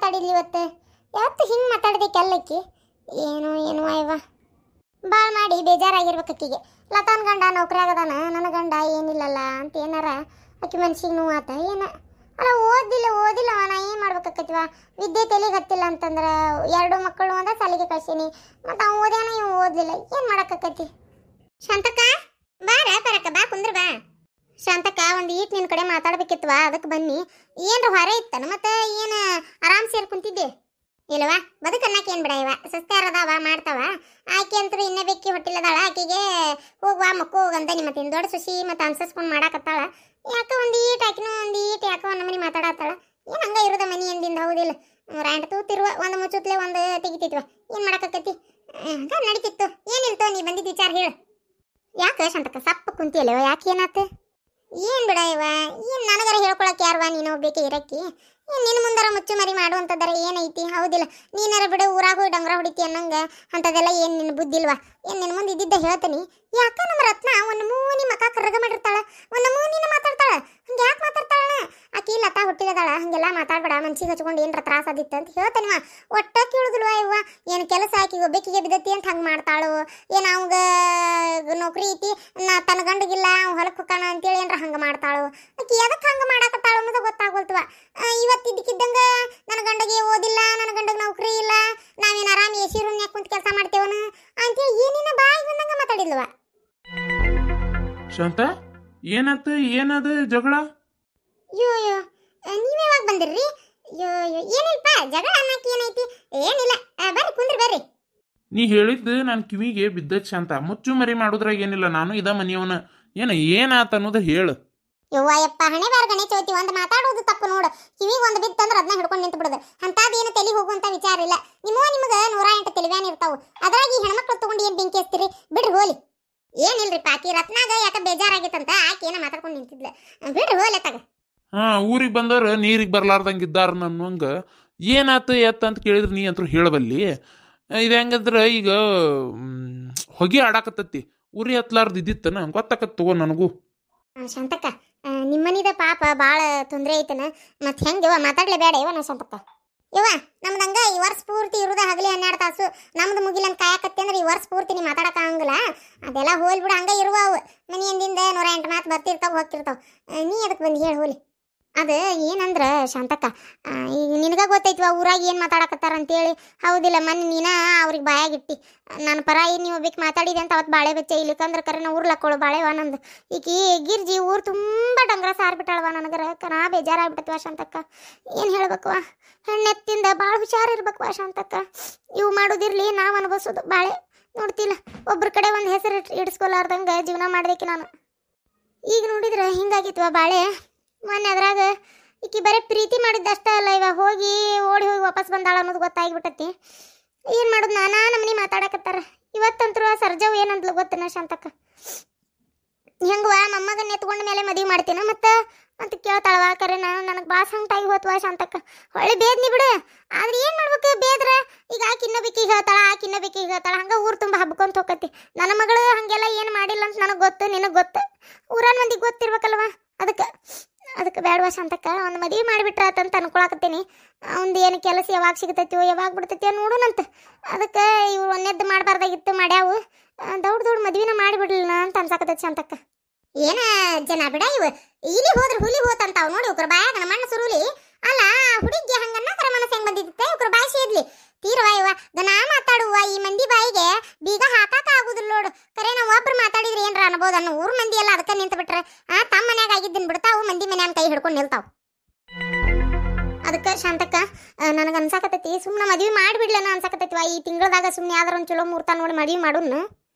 ಮಾತಾಡಿದ್ಲಿ ಇವತ್ತು. ಯಾವತ್ತು ಹಿಂಗೆ ಮಾತಾಡಿದೆ ಕೆಲ್ಲಕ್ಕಿ. ಏನು ಏನು ಅಯ್ಯವ ಭಾಳ ಮಾಡಿ ಬೇಜಾರಾಗಿರ್ಬೇಕು ಅಕ್ಕಿಗೆ. ಲತಾನ್ ಗಂಡ ನೌಕರಿ ಆಗದಾನ, ನನ್ನ ಗಂಡ ಏನಿಲ್ಲಲ್ಲ ಅಂತ ಏನಾರ ಅಕ್ಕಿ ಮನ್ಸಿಗೆ ನೋವು ಆತ ಏನ. ಅಲ್ಲ ಓದಿಲ್ಲವ ನಾ ಏನು ಮಾಡ್ಬೇಕಾಕೈತಿವ. ವಿದ್ಯೆ ತಲೆಗೆ ಹತ್ತಿಲ್ಲ ಅಂತಂದ್ರೆ 2 ಮಕ್ಕಳು ಒಂದ ಸಾಲಿಗೆ ಕಳ್ಸೀನಿ. ಮತ್ತು ಅವ್ನು ಓದ್ಯಾನ ಇವ್ ಓದಲಿಲ್ಲ, ಏನು ಮಾಡೋಕ್ಕಾಕೈತಿ. ಶಾಂತಕ್ಕ ಬಾರ ಬರಕ್ಕ ಬಾ ಕುಂದ್ರ ಬಾ. ಶಾಂತಕ್ಕ ಒಂದು ಈಟ್ ನಿನ್ನ ಕಡೆ ಮಾತಾಡ್ಬೇಕಿತ್ವ, ಅದಕ್ಕೆ ಬನ್ನಿ. ಏನ್ರ ಹೊರ ಇತ್ತನ ಮತ್ತೆ ಏನು ಆರಾಮ್ ಸೇರಿ ಕುಂತಿದ್ದೆ ಇಲ್ಲವಾ. ಬದುಕನ್ನಕ್ಕೆ ಏನು ಬಿಡ ಇವ ಸಸ್ತ್ಯಾರದವ ಮಾಡ್ತಾವ. ಆಕೆ ಅಂತೂ ಇನ್ನೇ ಬೆಕ್ಕಿ ಹೊಟ್ಟಿಲ್ಲದಾಳ. ಆಕೆಗೆ ಹೋಗುವ ಮಕ್ಕಳು ಹೋಗಂತ ನಿಮ್ಮ ತಿಂದು ದೊಡ್ಡ ಸುಶಿ ಮತ್ತು ಅನ್ಸಸ್ಕೊಂಡು ಮಾಡಾಕತ್ತಾಳ. ಯಾಕೆ ಒಂದು ಈಟ್ ಆಕಿನೂ ಒಂದು ಈಟ್ ಯಾಕೆ ಒಂದು ಮನೆ ಮಾತಾಡತ್ತಾಳ. ಏನು ಹಂಗೆ ಇರೋದ ಮನಿ ಎಂದಿಂದ ಹೌದಿಲ್ಲ. ರ್ಯಾಂಟ್ ತೂತಿರುವ ಒಂದು ಮುಚ್ಚುತ್ತಲೇ ಒಂದು ತೆಗಿತಿತ್ವ. ಏನು ಮಾಡಾಕತ್ತೈತಿ ಹಂಗೆ ನಡೀತಿತ್ತು. ಏನಿಲ್ತೋ ನೀ ಬಂದಿದ್ದು ವಿಚಾರ ಹೇಳು. ಯಾಕೆ ಶಾಂತಕ್ಕ ಸಪ್ಪ ಕುಂತಿಯಲ್ಲವ, ಯಾಕೆ ಏನಾತು. ಏನು ಬಿಡ ಇವ ಏನು ನನಗರ ಹೇಳ್ಕೊಳಕ್ಕೆ ಯಾರವ, ನೀನು ಒಬ್ಬೇಕೆ ಇರಕ್ಕಿ. ನಿನ್ನ ಮುಂದರ ಮುಚ್ಚು ಮರಿ ಮಾಡುವಂಥದ್ದರ ಏನೈತಿ ಹೌದಿಲ್ಲ. ನೀನಾರ ಬಿಡು ಊರಾಗ ಹೋಗಿ ಡಂಗ್ರ ಹೊಡಿತಿ ಅನ್ನಂಗೆ ಅಂಥದ್ದೆಲ್ಲ ಏನು ನಿನ್ನ ಬುದ್ಧಿಲ್ವಾ. ಏನು ನಿನ್ನ ಮುಂದೆ ಇದ್ದಿದ್ದ ಹೇಳ್ತೀನಿ. ಯಾಕೆ ನಮ್ಮ ರತ್ನ ಒಂದು ಮೂನಿ ಮಕ ಕರ್ಗ ಮಾಡಿರ್ತಾಳೆ, ಒಂದು ಮೂನಿನ ಮಾತಾಡ್ತಾಳೆ. ಹಂಗೆ ಯಾಕೆ ಮಾತಾಡ್ತಾಳ ಆಕಿ ಲತಾ ಹುಟ್ಟಿದಾಳ. ಹಂಗೆಲ್ಲ ಮಾತಾಡ್ಬೇಡ, ಮನ್ಸಿಗೆ ಹಚ್ಕೊಂಡು ಏನರ ತ್ರಾಸ ಆದಿತ್ತು ಅಂತ ಹೇಳ್ತಾನಿವ. ಒಟ್ಟ ಕೇಳುದಿಲ್ವ ಇವ. ಏನು ಕೆಲಸ ಆಕಿ ಒಬ್ಬಾಕಿಗೆ ಬಿದ್ದತಿ ಅಂತ ಹಂಗೆ ಮಾಡ್ತಾಳು. ಏನು ಅವಂಗ ನೌಕರಿ ಐತಿ ತನ್ನ ಗಂಡಗಿಲ್ಲ ಹೊಲಕ್ಕೆ ಹೋಗಾನ ಅಂತೇಳಿ ಏನ್ರ ಹಂಗೆ ಮಾಡ್ತಾಳು. ಆಕಿ ಎದಕ್ಕೆ ಹಂಗೆ ಮಾಡಾಕತ್ತಾಳು ಅನ್ನೋದು ಗೊತ್ತಾಗೋಲ್ತವ. ಇವತ್ತಿದ್ದಕ್ಕಿದ್ದಂಗೆ ನನ್ನ ಗಂಡಗೆ ಓದಿಲ್ಲ, ನನ್ನ ಗಂಡಗೆ ನೌಕರಿ ಇಲ್ಲ, ನಾವೇನು ಆರಾಮ್ ಎಸಿ ರೂಮ್ನ್ಯಾಗ ಕುಂತು ಕೆಲಸ ಮಾಡ್ತೇವನ ಅಂತೇಳಿ ಏನೇನ ಬಾಯಿ ಬಂದಂಗೆ ಮಾತಾಡಿಲ್ವ. ಶಾಂತ ಏನಾತ, ಏನದು ಜಗಳ? ಯೋ ನೀವ್ ಯಾವಾಗ ಬಂದಿರ್ರಿ? ಯೋ ಏನಿಲ್ಪ ಜಗಳ ಅನ್ನಕ್ಕೆ ಏನೈತಿ. ಏನಿಲ್ಲ ಬರ್ರಿ ಕುಂದ್ರಿ ಬರ್ರಿ. ನೀ ಹೇಳಿದ್ದು ನನ್ನ ಕಿವಿಗೆ ಬಿದ್ದದ್ ಶಾಂತ. ಮುಚ್ಚು ಮರಿ ಮಾಡುದ್ರಾಗ ಏನಿಲ್ಲ, ನಾನು ಇದ ಮನಿಯವನ. ಏನಾತ ಅನ್ನೋದು ಹೇಳು. ಯವ್ವಯಪ್ಪ ಹಣೆ ಬಾರ ಗಣೇಶ ಚೌತಿ ಒಂದು ಮಾತಾಡೋದು ತಪ್ಪು ನೋಡು. ಕಿವಿಗೆ ಒಂದು ಬಿತ್ತಂದ್ರೆ ಅದನ್ನ ಹಿಡ್ಕೊಂಡು ನಿಂತು ಬಿಡೋದು. ಅಂಥದ್ದೇನು ತಲೆ ಹೋಗುವಂಥ ವಿಚಾರ ಇಲ್ಲ. ನಿಮಗೆ 108 ತಲೆವ್ಯಾನ್ ಇರ್ತಾವೆ. ಅದ್ರಾಗ ಈ ಹೆಣ್ಮಕ್ಳು ತಗೊಂಡು ಏನು ಬೆಂಕಿ ಹಚ್ತೀರಿ ಬಿಡ್ರಿ ಹೋಲಿ. ಏನಿಲ್ರಿ ಆಕಿ ರತ್ನಾಗ ಯಾಕೆ ಬೇಜಾರಾಗಿತ್ತಂತ ಆಕಿ ಏನೋ ಮಾತಾಡ್ಕೊಂಡು ನಿಂತಿದ್ಲ. ಬಿಡ್ರಿ ಹೋಲೆ ತಗ. ಊರಿಗೆ ಬಂದವ್ರು ನೀರಿಗೆ ಬರ್ಲಾರ್ದಂಗಿದ್ದಾರ ನನ್ವಂಗ. ಏನಾತ ಅಂತ ಕೇಳಿದ್ರೆ ನೀ ಅಂತೂ ಹೇಳಬಲ್ಲಿ. ಇದು ಹೆಂಗಂದ್ರೆ ಈಗ ಹೊಗೆ ಆಡಾಕತ್ತತಿ. ಉರಿ ಹತ್ಲಾರ್ದು ಇದ್ದಿತ್ತನ ಗೊತ್ತಾಕತ್ ತಗೋ ನನಗೂ. ಶಾಂತಕ್ಕ ನಿಮ್ಮನಿದ ಪಾಪ ಭಾಳ ತೊಂದರೆ ಐತನ. ಮತ್ತೆ ಹೆಂಗೆ ಮಾತಾಡ್ಲೇಬೇಡ ಇವ ನಾವು ಶಾಂತಕ್ಕ. ಇವ ನಮ್ದಂಗ ಈ ವರ್ಷ ಪೂರ್ತಿ ಇರೋದ ಹಗಲಿ 12 ತಾಸು. ನಮ್ದು ಮುಗಿಲಂತ ಕಾಯಕತ್ತಿ ಅಂದ್ರೆ ಈ ವರ್ಷ ಪೂರ್ತಿ ನೀ ಮಾತಾಡಕ ಆಗಂಗಿಲ್ಲ. ಅದೆಲ್ಲ ಹೋಲ್ ಬಿಡು, ಹಂಗೆ ಇರುವ ಅವು ಮನೆಯಿಂದ 108 ಮಾತು ಬರ್ತಿರ್ತಾವ ಹೋಗ್ತಿರ್ತಾವ. ನೀ ಅದಕ್ಕೆ ಬಂದು ಹೇಳಿ ಹೋಲಿ. ಅದು ಏನಂದ್ರೆ ಶಾಂತಕ್ಕ, ಈಗ ನಿನಗ ಗೊತ್ತೈತಿವ ಊರಾಗ ಏನು ಮಾತಾಡಕತ್ತಾರ ಅಂತೇಳಿ ಹೌದಿಲ್ಲ. ಮೊನ್ನೆ ನೀನ ಅವ್ರಿಗೆ ಬಾಯಾಗಿಟ್ಟಿ ನಾನು ಪರ ನೀವು ಒಬ್ಬಕ್ಕೆ ಮಾತಾಡಿದೆ ಅಂತ ಅವತ್ತು ಬಾಳೆ ಬೆಚ್ಚ ಇಲ್ಲಿಕಂದ್ರೆ ಕರೆನ ಊರ್ಲಕ್ಕೋಳು ಬಾಳೆವ ನಂದು. ಈಕಿ ಗಿರ್ಜಿ ಊರು ತುಂಬ ಡಂಗ್ರ ಸಾರ್ಬಿಟ್ಟಾಳವ. ನನಗರ ನಾ ಬೇಜಾರಾಗ್ಬಿಟ್ಟತ್ವ ಶಾಂತಕ್ಕ. ಏನು ಹೇಳ್ಬೇಕವ, ಹೆಣ್ಣೆತ್ತಿಂದ ಭಾಳ ಹುಷಾರಿರ್ಬೇಕವ ಶಾಂತಕ್ಕ. ಇವು ಮಾಡೋದಿರ್ಲಿ, ನಾವು ಅನುಭವಿಸೋದು ಬಾಳೆ ನೋಡ್ತಿಲ್ಲ. ಒಬ್ರ ಕಡೆ ಒಂದು ಹೆಸರು ಇಡಿಸ್ಕೊಲಾರ್ದಂಗೆ ಜೀವನ ಮಾಡ್ಬೇಕು ನಾನು. ಈಗ ನೋಡಿದ್ರೆ ಹಿಂಗಾಗಿತ್ವ ಬಾಳೆ. ಮೊನ್ನೆ ಅದ್ರಾಗ ಈಕಿ ಬರೀ ಪ್ರೀತಿ ಮಾಡಿದ್ದಷ್ಟೇ ಅಲ್ಲ, ಇವಾಗ ಹೋಗಿ ಓಡಿ ಹೋಗಿ ವಾಪಸ್ ಬಂದಾಳ ಅನ್ನೋದು ಗೊತ್ತಾಗಿಬಿಟ್ಟತಿ. ಏನು ಮಾಡೋದು, ನಾನಾ ನಮ್ಮನೆ ಮಾತಾಡಕತ್ತಾರ. ಇವತ್ತಂತರೂ ಸರ್ಜವು ಏನಂದ್ಲು ಗೊತ್ತನ ಶಾಂತಕ್ಕ. ಹೆಂಗವ ಮೊಮ್ಮಗನ್ನ ಎತ್ಕೊಂಡ ಮೇಲೆ ಮದುವೆ ಮಾಡ್ತೀನ ಮತ್ತೆ ಅಂತ ಕೇಳ್ತಾಳವ. ಕರೆ ನನಗೆ ಭಾಳ ಸಂಕಟಾಗಿ ಹೋತ್ವ ಶಾಂತಕ್ಕ. ಹೊಳ್ಳಿ ಬೇದ್ನಿ ಬಿಡು. ಆದ್ರೆ ಏನು ಮಾಡ್ಬೇಕು, ಬೇದ್ರ ಈಗ ಆಕಿನ್ನೋಬೇಕಿಗೆ ಹೇಳ್ತಾಳ, ಆಕಿನ್ನೋಬೇಕಿಗೆ ಹೇಳ್ತಾಳ. ಹಂಗೆ ಊರು ತುಂಬ ಹಬ್ಕೊಂತ ಹೋಗತಿ. ನನ್ನ ಮಗಳು ಹಾಗೆಲ್ಲ ಏನು ಮಾಡಿಲ್ಲ ಅಂತ ನನಗೆ ಗೊತ್ತು, ನಿನಗೆ ಗೊತ್ತು, ಊರನ್ ಮಂದಿಗೆ ಗೊತ್ತಿರ್ಬೇಕಲ್ವ. ಅದಕ್ಕೆ ಬೇಡವಾ ಶಾಂತಕ್ಕ, ಒಂದು ಮದುವೆ ಮಾಡಿಬಿಟ್ರಾತಂತ ಅನ್ಕೊಳಕತ್ತೀನಿ. ಅವ್ನು ಏನು ಕೆಲಸ ಯಾವಾಗ ಸಿಗ್ತೈತಿವೋ ಯಾವಾಗ ಬಿಡ್ತೈತಿಯೋ ನೋಡೋಣಂತ. ಅದಕ್ಕೆ ಇವ್ರು ಒಂದೆದ್ದು ಮಾಡಬಾರ್ದಾಗಿತ್ತು ಮಾಡ್ಯಾವು. ದೌಡ್ ಮದುವೆನ ಮಾಡಿಬಿಡ್ಲಿಲ್ಲ ಅಂತ ಅನ್ಸಾಕತ್ತೈತಿ ಶಾಂತಕ್ಕ. ಏನ ಜನ ಬಿಡ ಇವು ಇಲ್ಲಿ ಹೋದ್ರೆ ಹುಲಿ ಹೋತಂತಾವ್ ನೋಡಿ. ಇವ್ರ ಬಾಯಾಗ ನಮ್ಮ ಮಣ್ಣ ಸುರುಲಿ ಅಲ್ಲ ಹುಡುಗಿ ಹಂಗನ್ನ ಕರ ಮನಸ್ಸು ಹೆಂಗ್ ಬಂದಿದ್ದೆ ಇವ್ರ ಬಾಯಿ ಸೇದ್ಲಿ ತೀರವ. ಇವ ದನ ಮಾತಾಡುವ ಈ ಮಂದಿ ಬಾಯಿಗೆ ಬೀಗ ಹಾಕಾಕ ಆಗುದಿಲ್ಲ ನೋಡು. ಕರೆ ನಾವು ಒಬ್ರು ಮಾತಾಡಿದ್ರೆ ಏನ್ರ ಅನ್ಬೋದು ಅನ್ನೋ ಊರ್ ಮಂದಿ ಎಲ್ಲ ಅದಕ್ಕೆ ನಿಂತು ಬಿಟ್ರೆ ತಮ್ಮ ಮನ್ಯಾಗ ಆಗಿದ್ದನ್ ಬಿಡ್ತಾವು, ಮಂದಿ ಮನ್ಯಾನ ಕೈ ಹಿಡ್ಕೊಂಡು ನಿಲ್ತಾವ. ಅದಕ್ಕೆ ಶಾಂತಕ್ಕ ನನಗೆ ಅನ್ಸಾಕತ್ತೈತಿ ಸುಮ್ಮನೆ ಮದ್ವೆ ಮಾಡಿಬಿಡ್ಲನ ಅನ್ಸಾಕತ್ತೈತಿವ. ಈ ತಿಂಗಳದಾಗ ಸುಮ್ಮನೆ ಯಾವ್ದಾರ ಒಂದು ಚಲೋ ಮುಹೂರ್ತ ನೋಡಿ ಮದ್ವೆ ಮಾಡೋನು.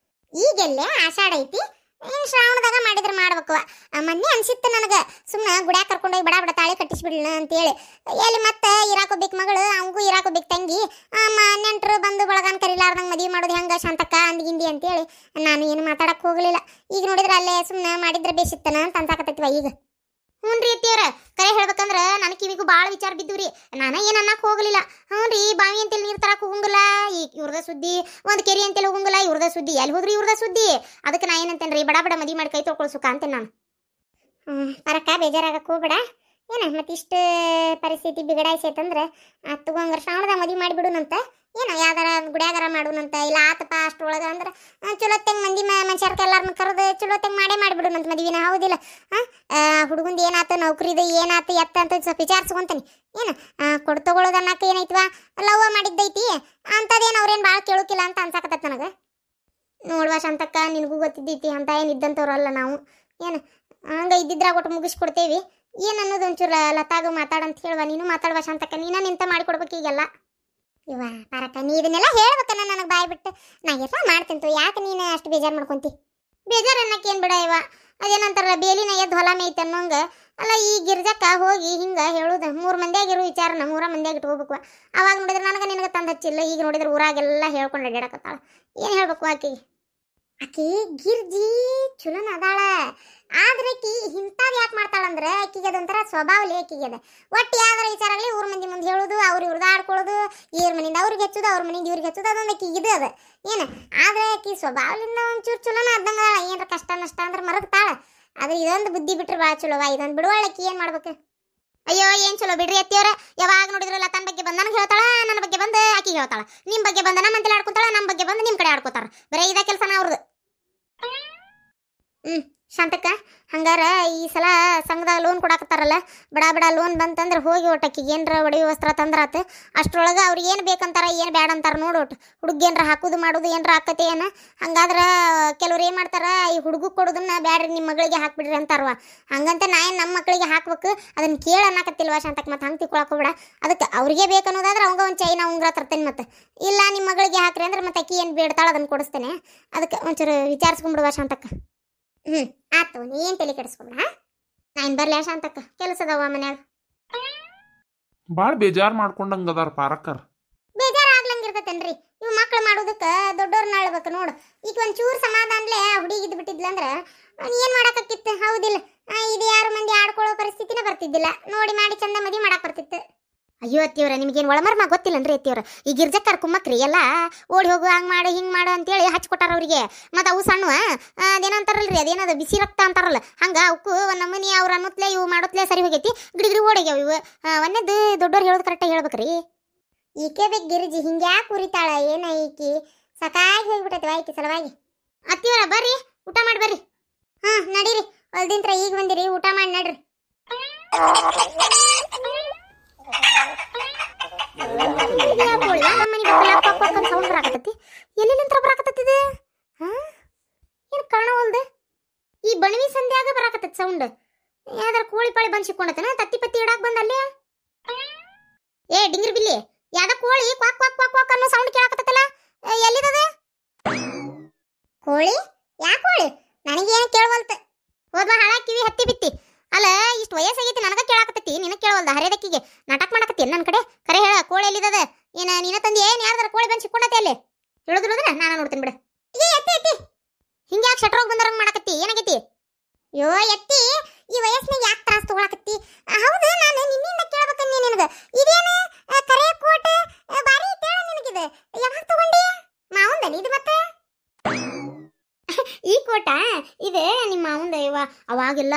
ಈಗೆಲ್ಲೇ ಆಷಾಢ ಐತಿ, ಏನು ಶ್ರಾವಣದಾಗ ಮಾಡಿದ್ರೆ ಮಾಡ್ಬೇಕವ. ಮೊನ್ನೆ ಅನ್ಸಿತ್ತು ನನಗೆ ಸುಮ್ಮನೆ ಗುಡ್ಯಾಗ ಕರ್ಕೊಂಡೋಗಿ ಬಡ ತಾಳಿ ಕಟ್ಟಿಸ್ಬಿಡ್ಲ ಅಂತೇಳಿ. ಎಲ್ಲಿ ಮತ್ತೆ ಇರಾಕೋಬೇಕು ಮಗಳು, ಅವಂಗೂ ಇರಾಕೋಬೇಕು ತಂಗಿ. ನೆಂಟರು ಬಂದು ಬಳಗನ್ ಕರಿಲಾರ್ದಂಗೆ ಮದುವೆ ಮಾಡೋದು ಹೆಂಗೆ ಶಾಂತಕ್ಕ ಅಂದಿಗಿಂದಿ ಅಂತೇಳಿ ನಾನು ಏನು ಮಾತಾಡಕ್ಕೆ ಹೋಗಲಿಲ್ಲ. ಈಗ ನೋಡಿದ್ರೆ ಅಲ್ಲೇ ಸುಮ್ಮನೆ ಮಾಡಿದ್ರೆ ಬೇಸಿತ್ತನ ಅಂತ ಅನ್ಸಾಕತ್ತೈತಿವ ಈಗ. ಹ್ಞೂ ರೀ ಅತ್ತಿಯವ್ರ, ಕರೆ ಹೇಳ್ಬೇಕಂದ್ರೆ ನನ್ನ ಕಿವಿಗೂ ಭಾಳ ವಿಚಾರ ಬಿದ್ದು ರೀ. ನಾನು ಏನು ಅನ್ನಕ್ಕೆ ಹೋಗಲಿಲ್ಲ. ಹ್ಞೂ ರೀ, ಬಾವಿ ಅಂತೇಳಿ ನೀರು ತರಕ್ಕೆ ಹೋಗಂಗಿಲ್ಲ, ಈ ಇವ್ರದ ಸುದ್ದಿ. ಒಂದು ಕೆರೆ ಅಂತೇಳಿ ಹೋಗಂಗಿಲ್ಲ, ಇವ್ರದ ಸುದ್ದಿ. ಎಲ್ಲಿ ಹೋದ್ರಿ ಇವ್ರದ ಸುದ್ದಿ. ಅದಕ್ಕೆ ನಾ ಏನಂತೇನೆ ರೀ, ಬಡ ಮದುವೆ ಮಾಡಿ ಕೈ ತೊಳ್ಕೊಳ್ಳೋ ಸುಖ ಅಂತೇನೆ ನಾನು. ಪರಕ್ಕ ಬೇಜಾರಾಗಕ್ಕೆ ಹೋಗ್ಬೇಡ. ಏನ ಮತ್ತೆ ಇಷ್ಟ ಪರಿಸ್ಥಿತಿ ಬಿಗಡಾಯ್ಸೈತಂದ್ರೆ ತಗೊಂಡ್ರ ಶ್ರಾವಣದಾಗ ಮದುವೆ ಮಾಡಿಬಿಡುನಂತ ಏನೋ ಯಾವ್ದಾರ ಗುಡ್ಯಾಗಾರ ಮಾಡುನಂತ ಇಲ್ಲ ಆತಪ್ಪ ಅಷ್ಟ್ರೊಳಗೆ ಅಂದ್ರೆ ಚಲೋತ್ತಂಗೆ ಮಂದಿ ಮನುಷ್ಯರ್ಕ ಎಲ್ಲಾರನ್ನ ಕರೆದು ಚಲೋತ್ತಂಗೆ ಮಾಡಿಬಿಡುನಂತ ಮದುವಿನ ಹೌದಿಲ್ಲ. ಹುಡುಗಂದು ಏನಾಯ್ತು ನೌಕರಿದು ಏನಾಯ್ತು ಎತ್ತ ಅಂತ ಸ್ವಲ್ಪ ವಿಚಾರಿಸ್ಕೊಂತಾನೆ. ಏನು ಕೊಡು ತಗೊಳ್ಳೋದು ಅನ್ನಕ್ಕೆ ಏನೈತ್ವಾ ಲವ್ ಮಾಡಿದ್ದೈತಿ ಅಂಥದ್ದೇನು ಅವ್ರೇನು ಭಾಳ ಕೇಳೋಕಿಲ್ಲ ಅಂತ ಅನ್ಸಾಕತ್ತೈತೆ ನನಗೆ. ನೋಡುವ ಶಾಂತಕ್ಕ ನಿನಗೂ ಗೊತ್ತಿದ್ದೈತಿ ಅಂತ ಏನು ಇದ್ದಂಥವ್ರಲ್ಲ ನಾವು. ಏನು ಹಂಗೆ ಇದ್ದಿದ್ರಾಗ ಒಟ್ಟು ಮುಗಿಸ್ಕೊಡ್ತೇವಿ. ಏನು ಅನ್ನೋದು ಒಂಚೂರು ಲತಾಗ ಮಾತಾಡಂತ ಹೇಳುವ. ನೀನು ಮಾತಾಡುವ ಶಾಂತಕ್ಕ, ನೀನ ನಿಂತ ಮಾಡಿಕೊಡ್ಬೇಕು ಈಗೆಲ್ಲ. ಇವ ಪಾರಕ್ಕ ನೀ ಇದನ್ನೆಲ್ಲ ಹೇಳ್ಬೇಕನ್ನ ನನಗೆ ಬಾಯ್ ಬಿಟ್ಟು ನಾ ಎಲ್ಲ ಮಾಡ್ತೇನೆ. ಯಾಕೆ ನೀನು ಅಷ್ಟು ಬೇಜಾರು ಮಾಡ್ಕೊಂತಿ? ಬೇಜಾರು ಅನ್ನಕ್ಕೆ ಏನು ಬಿಡ ಇವ. ಅದೇನಂತಾರಲ್ಲ ಬೇಲಿನ ಎದ್ದು ಹೊಲ ಮೇಯ್ತು ಅನ್ನೋಂಗೆ ಅಲ್ಲ. ಈ ಗಿರ್ಜಕ್ಕ ಹೋಗಿ ಹಿಂಗೆ ಹೇಳುದು 3 ಮಂದಿಯಾಗಿರೋ ವಿಚಾರನ 3 ಮಂದಿಯಾಗಿ ಇಟ್ಕೋಬೇಕು. ಅವಾಗ ನೋಡಿದ್ರೆ ನನಗೆ ನಿನಗೆ ತಂದು ಹಚ್ಚಿಲ್ಲ. ಈಗ ನೋಡಿದ್ರೆ ಊರಾಗೆಲ್ಲ ಹೇಳ್ಕೊಂಡು ಅಡ್ಯಾಡಕತ್ತಾಳ. ಏನು ಹೇಳ್ಬೇಕು ಆಕೆಗೆ? ಆಕಿ ಗಿರ್ಜಿ ಚಲೋನ ಅದಾಳ. ಆದ್ರೆ ಆಕಿ ಇಂಥದ್ದು ಯಾಕೆ ಮಾಡ್ತಾಳಂದ್ರೆ ಆಕಿಗೆ ಅದೊಂಥರ ಸ್ವಭಾವಲಿ ಆಕಿಗೆ ಅದ. ಒಟ್ಟು ಯಾವ್ದಾರ ವಿಚಾರಗಳು ಊರ ಮಂದಿ ಮುಂದೆ ಹೇಳೋದು, ಅವ್ರು ಇವ್ರದ್ದು ಆಡ್ಕೊಳ್ಳೋದು, ಇವ್ರ ಮನೆಯಿಂದ ಅವ್ರಿಗೆ ಹಚ್ಚೋದು, ಅವ್ರ ಮನೆಯಿಂದ ಇವ್ರಿಗೆ ಹಚ್ಚೋದು, ಅದೊಂದು ಆಕಿಗೆ ಇದು ಅದ. ಏನು ಆದ್ರೆ ಆಕಿ ಸ್ವಭಾವಲಿಂದ ಒಂಚೂರು ಚಲೋನ ಅದಂಗ ಏನಾರ ಕಷ್ಟ ನಷ್ಟ ಅಂದ್ರೆ ಮರಗ್ತಾಳ. ಆದ್ರೆ ಇದೊಂದು ಬುದ್ಧಿ ಬಿಟ್ರೆ ಭಾಳ ಚಲೋವಾ. ಇದೊಂದು ಬಿಡುವಳಕ್ಕಿ ಏನು ಮಾಡ್ಬೇಕು? ಅಯ್ಯೋ ಏನು ಚಲೋ ಬಿಡ್ರಿ ಅತ್ತಿಯವ್ರ. ಯಾವಾಗ ನೋಡಿದ್ರಲ್ಲ ತನ್ನ ಬಗ್ಗೆ ಬಂದು ನನಗೆ ಹೇಳ್ತಾಳ, ನನ್ನ ಬಗ್ಗೆ ಬಂದು ಆಕಿಗೆ ಹೇಳ್ತಾಳ, ನಿಮ್ಮ ಬಗ್ಗೆ ಬಂದು ನಮ್ಮ ಮಂತಲ್ಲಿ ಆಡ್ಕೊತಾಳ, ನಮ್ಮ ಬಗ್ಗೆ ಬಂದು ನಿಮ್ಮ ಕಡೆ ಆಡ್ಕೋತಾರ. ಬರೀ ಇದ ಕೆಲಸನ ಅವ್ರದ್ದು. ಶಾಂತಕ್ಕ ಹಂಗಾರ ಈ ಸಲ ಸಂಘದಾಗ ಲೋನ್ ಕೊಡಾಕತ್ತಾರಲ್ಲ, ಬಡ ಲೋನ್ ಬಂತಂದ್ರೆ ಹೋಗಿ ಒಟ್ಟಕ್ಕಿಗೆ ಏನರ ಒಡವೆ ವಸ್ತ್ರ ತಂದ್ರಾತು. ಅಷ್ಟ್ರೊಳಗೆ ಅವ್ರಿಗೆ ಏನು ಬೇಕಂತಾರ ಏನು ಬೇಡ ಅಂತಾರ ನೋಡೋಟ್. ಹುಡುಗ ಏನರ ಹಾಕೋದು ಮಾಡೋದು ಏನರ ಆಕತೆ ಏನು. ಹಂಗಾದ್ರೆ ಕೆಲವ್ರು ಏನು ಮಾಡ್ತಾರ, ಈ ಹುಡುಗ ಕೊಡೋದನ್ನ ಬ್ಯಾಡ್ರಿ ನಿಮ್ಮ ಮಗಳಿಗೆ ಹಾಕ್ಬಿಡ್ರಿ ಅಂತಾರವ. ಹಂಗಂತ ನಾ ಏನು ನಮ್ಮ ಮಕ್ಕಳಿಗೆ ಹಾಕ್ಬೇಕು ಅದನ್ನು ಕೇಳಿ ಅನ್ನಕತ್ತಿಲ್ವ ಶಾಂತಕ್ಕ. ಮತ್ತೆ ಹಂಗೆ ತಿಳ್ಕೊಳಕೋಬೇಡ. ಅದಕ್ಕೆ ಅವ್ರಿಗೆ ಬೇಕನ್ನೋದಾದ್ರೆ ಅವಂಗ ಒಂದು ಚೈನ ಉಂಗ್ರ ತರ್ತೇನೆ. ಮತ್ತೆ ಇಲ್ಲ ನಿಮ್ಮ ಮಗಳಿಗೆ ಹಾಕ್ರಿ ಅಂದ್ರೆ ಮತ್ತೆ ಅಕ್ಕಿ ಏನು ಬೇಡ್ತಾಳ ಅದನ್ನು ಕೊಡಿಸ್ತೇನೆ. ಅದಕ್ಕೆ ಒಂಚೂರು ವಿಚಾರಿಸ್ಕೊಂಬಿಡುವ ಶಾಂತಕ್ಕ. ಆತು, ನೀ ಏನು ತಲೆ ಕೆಡಿಸ್ಕೊಂಬಿಡ. ನಾನು ಬರ್ಲಿ ಶಾಂತಕ್ಕ, ಕೆಲಸದವ ಮನ್ಯಾಗ. ಭಾಳ ಬೇಜಾರು ಮಾಡ್ಕೊಂಡಂಗೆ ಅದಾರ ಪಾರಕ್ಕರ್. ಬೇಜಾರು ಆಗ್ಲಂಗಿರ್ತೈತೇನ್ರಿ? ಇವು ಮಕ್ಳು ಮಾಡೋದಕ್ಕೆ ದೊಡ್ಡವ್ರನ್ನ ಆಳ್ಬೇಕು ನೋಡು. ಈಗ ಒಂಚೂರು ಸಮಾಧಾನಲೇ ಹುಡುಗಿದ್ದು ಬಿಟ್ಟಿದ್ಲಂದ್ರೆ ಏನು ಮಾಡಕ್ಕಿತ್ತು? ಹೌದಿಲ್ಲ? ಇದು ಯಾರು ಮಂದಿ ಆಡ್ಕೊಳ್ಳೋ ಪರಿಸ್ಥಿತಿನೇ ಬರ್ತಿದ್ದಿಲ್ಲ. ನೋಡಿ ಮಾಡಿ ಚಂದ ಮದುವೆ ಮಾಡಕ್ಕೆ ಬರ್ತಿತ್ತು. ಅಯ್ಯೋ ಅತ್ತಿಯವ್ರ, ನಿಮಗೇನು ಒಳಮರ್ಮ ಗೊತ್ತಿಲ್ಲನ್ರಿ ಅತ್ತಿಯವ್ರ. ಈ ಗಿರ್ಜಕ್ಕರ್ ಕುಮ್ಮಕ್ರಿ ಎಲ್ಲ ಓಡಿ ಹೋಗು ಹಂಗೆ ಮಾಡು ಹಿಂಗೆ ಮಾಡು ಅಂತೇಳಿ ಹಚ್ಕೊಟ್ಟಾರ ಅವ್ರಿಗೆ. ಮತ್ತು ಅವು ಸಣ್ಣ ಅದೇನಂತಾರಲ್ರಿ, ಅದೇನದು ಬಿಸಿ ರಕ್ತ ಅಂತಾರಲ್ಲ, ಹಂಗೆ ಅವಕ್ಕೂ ಒಂದು ನಮ್ಮನಿ ಅವ್ರು ಅನ್ನೋತ್ಲೆ ಇವು ಮಾಡೋತ್ಲೆ ಸರಿ ಹೋಗೈತಿ. ಗಿಡಿಗಿರಿ ಓಡೋಗ್ಯಾವ ಇವು. ಒಂದೇದು ದೊಡ್ಡವ್ರು ಹೇಳೋದು ಕರೆಕ್ಟಾಗಿ ಹೇಳ್ಬೇಕ್ರಿ. ಈಕೆ ಬೇಕು ಗಿರ್ಜಿ ಹಿಂಗೆ ಯಾಕೆ ಉರಿತಾಳ ಏನ ಈಕಿ? ಸಾಕಾಗಿ ಹೋಗ್ಬಿಟ್ಟೈತಿ ಆಯ್ಕೆ ಸಲುವಾಗಿ. ಅತ್ತಿಯವ್ರ ಬರ್ರಿ, ಊಟ ಮಾಡಿ ಬರ್ರಿ. ನಡೀರಿ, ಹೊಲ್ದಿಂತ್ರ ಈಗ ಬಂದಿರಿ, ಊಟ ಮಾಡಿ ನಡ್ರಿ. ಎಲ್ಲಿಂತ್ರ ಬರಾಕತ್ತಿದೆ? ಏನು ಕಾಣವಲ್ದು? ಈ ಬಣವಿ ಸಂಧ್ಯಾಗ ಬರಾಕತ್ತೈತಿ ಸೌಂಡ್. ಯಾವ್ದಾರ ಕೋಳಿ ಪಾಳಿ ಬಂದು ಸಿಕ್ಕೊಂಡತನ ತತ್ತಿ ಪತ್ತಿ ಇಡಾಕ್ ಬಂದ ಅಲ್ಲೇ. ಏ ಡಿಂಗ್ರಿ ಬಿಲ್ಲಿ, ಯಾವ್ದ ಕೋಳಿ ಕ್ವಾಕ್ ಕ್ವಾಕ್ ಕ್ವಾಕ್ ಕ್ವಾಕ್ ಅನ್ನೋ ಸೌಂಡ್ ಕೇಳಾಕತ್ತಲ್ಲ, ಎಲ್ಲಿದದ ಕೋಳಿ? ಯಾ ಕೋಳಿ? ನನಗೇನು ಕೇಳವಲ್ತ. ಹೋದ್ವಾ ಹಾಳಾಕಿವಿ ಹತ್ತಿ ಬಿತ್ತಿ. ಅಲ್ಲ ಇಷ್ಟು ವಯಸ್ಸಾಗೈತಿ ನನಗ ಕೇಳಾಕತ್ತೈತಿ, ನಿನಗೆ ಕೇಳವಲ್ದ? ಹರಿಯದಕ್ಕಿಗೆ ನಾಟಕ ಮಾಡಕತ್ತಿ ನನ್ನ ಕಡೆ. ಕರೆ ಹೇಳ, ಕೋಳಿ ಎಲ್ಲಿದದ? ಏನ ನೀನ ತಂದಿ? ಏನು ಯಾರ್ದಾರ ಕೋಳಿ ಬಂದು ಸಿಕ್ಕೊಂಡತಿ ಅಲ್ಲಿ? ಹೇಳುದಿಲ್ಲೋದ್ರ ನಾನು ನೋಡ್ತೀನಿ ಬಿಡ. ಎತ್ತಿ ಎತ್ತಿ ಹಿಂಗೆ ಯಾಕೆ ಶಟ್ರೋಗಿ ಬಂದರಂಗೆ ಮಾಡಕತ್ತಿ? ಏನಾಗೈತಿ? ಯೋ ಎತ್ತಿ, ಈ ವಯಸ್ಸಿನಾಗ ಯಾಕೆ ತ್ರಾಸ ತಗೊಳಕತ್ತಿ? ಹೌದು, ನಾನು ನಿನ್ನಿಂದ ಕೇಳ್ಬೇಕಂದಿ ನಿನಗೆ. ಇದೇನು ಕರೆ ಕೋಟ್ ಬಾರಿ ಕೇಳ ನಿನಗಿದೆ. ಯಾವಾಗ ತಗೊಂಡಿ? ಮಾವಂದನಿ ಇದು ಮತ್ತೆ ಈ ಕೋಟ? ಇದೆ ನಿಮ್ಮ ಮಾವಂದ. ಇವ ಅವಾಗೆಲ್ಲ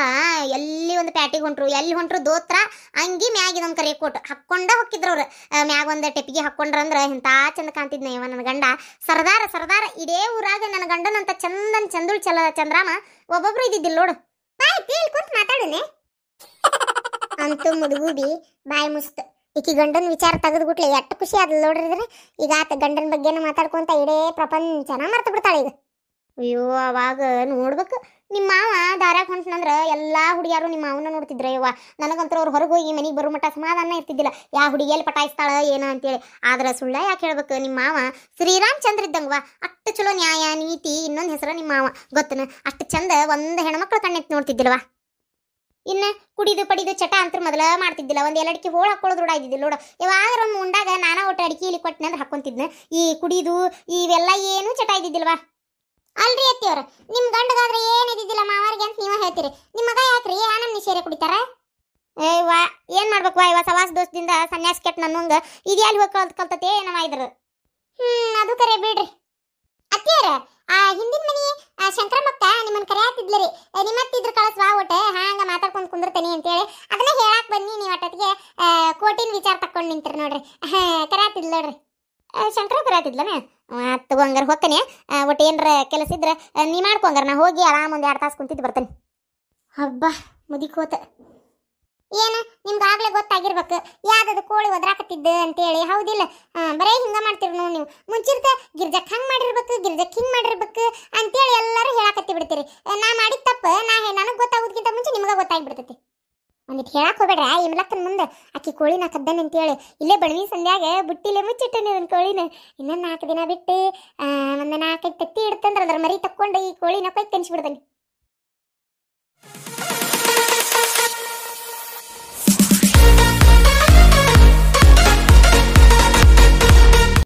ಎಲ್ಲಿ ಒಂದು ಪ್ಯಾಟಿಗೆ ಹೊಂಟ್ರು, ಎಲ್ಲಿ ಹೊಂಟ್ರು ದೋತ್ರ ಅಂಗಿ ಮ್ಯಾಗಿದೊಂದು ಕರೆ ಕೋಟ್ ಹಾಕ್ಕೊಂಡ ಹೋಗಿದ್ರು ಅವ್ರು. ಮ್ಯಾಗ ಒಂದು ಟೆಪಿಗೆ ಹಾಕ್ಕೊಂಡ್ರಂದ್ರೆ ಇಂಥ ಚಂದ ಕಾಣ್ತಿದ್ನ ಇವ ನನ್ನ ಗಂಡ. ಸರ್ದಾರ ಇಡೇ ಊರಾಗ ನನ್ನ ಗಂಡನಂತ ಚಂದನ್ ಚಂದುಳ್ ಚಂದ್ರಾಮ ಒಬ್ಬೊಬ್ರು ಇದ್ದಿದ್ದಿಲ್ಲ ನೋಡು. ಬಾಯ್ ತೇಲ್ ಕೂತ್ ಮಾತಾಡನೆ ಅಂತೂ ಮುದುಗುಬಿ ಬಾಯಿ ಮುಸ್ತ್. ಈಕಿ ಗಂಡನ ವಿಚಾರ ತೆಗೆದ್ಬಿಟ್ಲೆ ಎಷ್ಟು ಖುಷಿ ಆದ್ಲು ನೋಡ್ರಿದ್ರೆ. ಈಗ ಆತ ಗಂಡನ ಬಗ್ಗೆನ ಮಾತಾಡ್ಕೊಂತ ಇಡೇ ಪ್ರಪಂಚನ ಮರ್ತು ಬಿಡ್ತಾಳೆ ಈಗ. ಅಯ್ಯೋ ಅವಾಗ ನೋಡ್ಬೇಕು, ನಿಮ್ಮ ಮಾವ ದಾರ್ಯಾಗ ಹೊಂಟ್ನಂದ್ರೆ ಎಲ್ಲ ಹುಡುಗಿಯಾರು ನಿಮ್ಮ ಮಾವನ ನೋಡ್ತಿದ್ರೆ. ಯವ್ವ ನನಗಂತೂ ಅವ್ರು ಹೊರಗೆ ಹೋಗಿ ಮನೆಗೆ ಬರೋ ಮಟ್ಟ ಸಮಾಧಾನ ಇರ್ತಿದ್ದಿಲ್ಲ. ಯಾವ ಹುಡುಗಿಯಲ್ಲಿ ಪಟಾಯಿಸ್ತಾಳ ಏನೋ ಅಂತೇಳಿ. ಆದ್ರೆ ಸುಳ್ಳ ಯಾಕೆ ಹೇಳ್ಬೇಕು, ನಿಮ್ಮ ಮಾವ ಶ್ರೀರಾಮ್ ಚಂದ್ರ ಇದ್ದಂಗವ. ಅಷ್ಟು ಚಲೋ ನ್ಯಾಯ ನೀತಿ. ಇನ್ನೊಂದು ಹೆಸರು ನಿಮ್ಮ ಮಾವ ಗೊತ್ತನ. ಅಷ್ಟು ಚಂದ ಒಂದು ಹೆಣ್ಮಕ್ಳು ಕಣ್ಣೆತ್ತು ನೋಡ್ತಿದ್ದಿಲ್ವ. ಇನ್ನು ಕುಡಿದು ಪಡಿದು ಚಟ ಅಂತ ಮೊದಲ ಮಾಡ್ತಿದ್ದಿಲ್ಲ. ಒಂದು ಎಲ್ಲಡಿಕೆ ಹೋಳು ಹಾಕೊಳ್ಳೋದು ರೂಢ ಇದ್ದಿದ್ದಿಲ್ಲ ನೋಡು. ಯಾವಾಗ ಉಂಡಾಗ ನಾನಾ ಒಟ್ಟು ಅಡಿಕೆ ಇಲ್ಲಿ ಕೊಟ್ಟನೆ ಅಂದ್ರೆ ಹಾಕೊಂತಿದ್ನ. ಈ ಕುಡಿದು ಇವೆಲ್ಲ ಏನೂ ಚಟ ಇದ್ದಿದ್ದಿಲ್ವಾ? ಅಲ್ರಿ ಅತ್ತಿಯವ್ರ, ನಿಮ್ಮ ಗಂಡಗಾದ್ರೆ ಏನಿದ್ದಿದ್ದಿಲ್ಲ ಮಾವಾರಿಗೆ ಅಂತ ನೀವ ಹೇಳ್ತೀರಿ. ನಿಮ್ಮ ಮಗ ಯಾಕ್ರಿ ಆನಂದ್ ನಿಶೇರೆ ಕುಡಿತಾರ? ವಾ ಏನ್ ಮಾಡ್ಬೇಕು ವಾ, ಇವ ಸವಾಸ ದೋಸ್ತದಿಂದ ಸನ್ಯಾಸ ಕೆಟ್ಟ ನನ್ನಂಗ ಇದ್ಯಾಲಿ ಹೋಗಿ ಕಲ್ತತೆ ಏನವ ಇದ್ರು. ಅದು ಕರೆ ಬಿಡ್ರಿ ಅತ್ತಿಯವ್ರ. ಹಿಂದಿನ ಮನಿ ಶಂಕರಮ್ಮಕ್ಕ ನಿಮ್ಮನ್ನ ಕರೆ ಹಾಕ್ತಿದ್ಲರಿ. ನಿಮ್ಮತ್ತಿದ್ರ ಕಳಸ್ವಾ ಒಟ್ಟೆ ಹಾಂಗ ಮಾತಾಡ್ಕೊಂಡು ಕುಂದಿರ್ತೇನೆ ಅಂತೇಳಿ ಅದನ್ನ ಹೇಳಾಕ್ ಬನ್ನಿ ನೀವು ಅಟ್ಟತ್ತಿಗೆ ಕೋಟಿನ ವಿಚಾರ ತಕೊಂಡು ನಿಂತಿರಿ ನೋಡ್ರಿ ಕರಾತಿದ್ಲ ನೋಡ್ರಿ ಶಂಕರ ಕರಾತಿದ್ಲನ ತಗೋ ಹಂಗಾರ ಹೊಕ್ಕನೆ ಒಟ್ಟು ಏನರ ಕೆಲಸ ಇದ್ರೆ ನೀ ಮಾಡ್ಕೊ ಹಂಗಾರ ನಾ ಹೋಗಿ ಆರಾಮ್ ಒಂದು 2 ತಾಸು ಕುಂತಿದ್ದು ಬರ್ತೇನೆ ಹಬ್ಬ ಮುದಿಕೋತ ಏನು ನಿಮ್ಗೆ ಆಗ್ಲೇ ಗೊತ್ತಾಗಿರ್ಬೇಕು ಯಾವ್ದು ಕೋಳಿ ಒದ್ರಾಕತ್ತಿದ್ದ ಅಂತೇಳಿ ಹೌದಿಲ್ಲ ಬರೇ ಹಿಂಗ ಮಾಡ್ತೀರಿ ನೋಡಿ ನೀವು ಮುಂಚಿರ್ತ ಗಿರ್ಜಕ್ ಹಂಗೆ ಮಾಡಿರ್ಬೇಕು ಗಿರ್ಜಕ್ ಹಿಂಗೆ ಮಾಡಿರ್ಬೇಕು ಅಂತೇಳಿ ಎಲ್ಲರೂ ಹೇಳಾಕತ್ತಿ ಬಿಡ್ತೀರಿ ನಾ ಮಾಡಿದ ತಪ್ಪ ನನಗೆ ಗೊತ್ತಾಗೋದಕ್ಕಿಂತ ಮುಂಚೆ ನಿಮ್ಗೆ ಗೊತ್ತಾಗ್ಬಿಡ್ತೈತಿ ಒಂದಿಟ್ಟು ಹೇಳಕ್ ಹೋಗ್ಬೇಡ್ರ ಇಮ್ಲಕ್ಕನ ಮುಂದೆ ಆಕಿ ಕೋಳಿನ ಕದ್ದನ್ ಅಂತೇಳಿ ಇಲ್ಲೇ ಬಣವಿ ಸಂಧ್ಯಾಗ ಬುಟ್ಟಿಲೆ ಮುಚ್ಚಿಟ್ಟನಿ ಒಂದು ಕೋಳಿನ ಇನ್ನೊಂದು 4 ದಿನ ಬಿಟ್ಟು ಒಂದು 4-5 ತತ್ತಿ ಇಡ್ತಂದ್ರೆ ಅದ್ರ ಮರಿ ತಕ್ಕೊಂಡು ಈ ಕೋಳಿನ ಕೊಯ್ ಕನ್ಸಿಬಿಡ್ತಾನೆ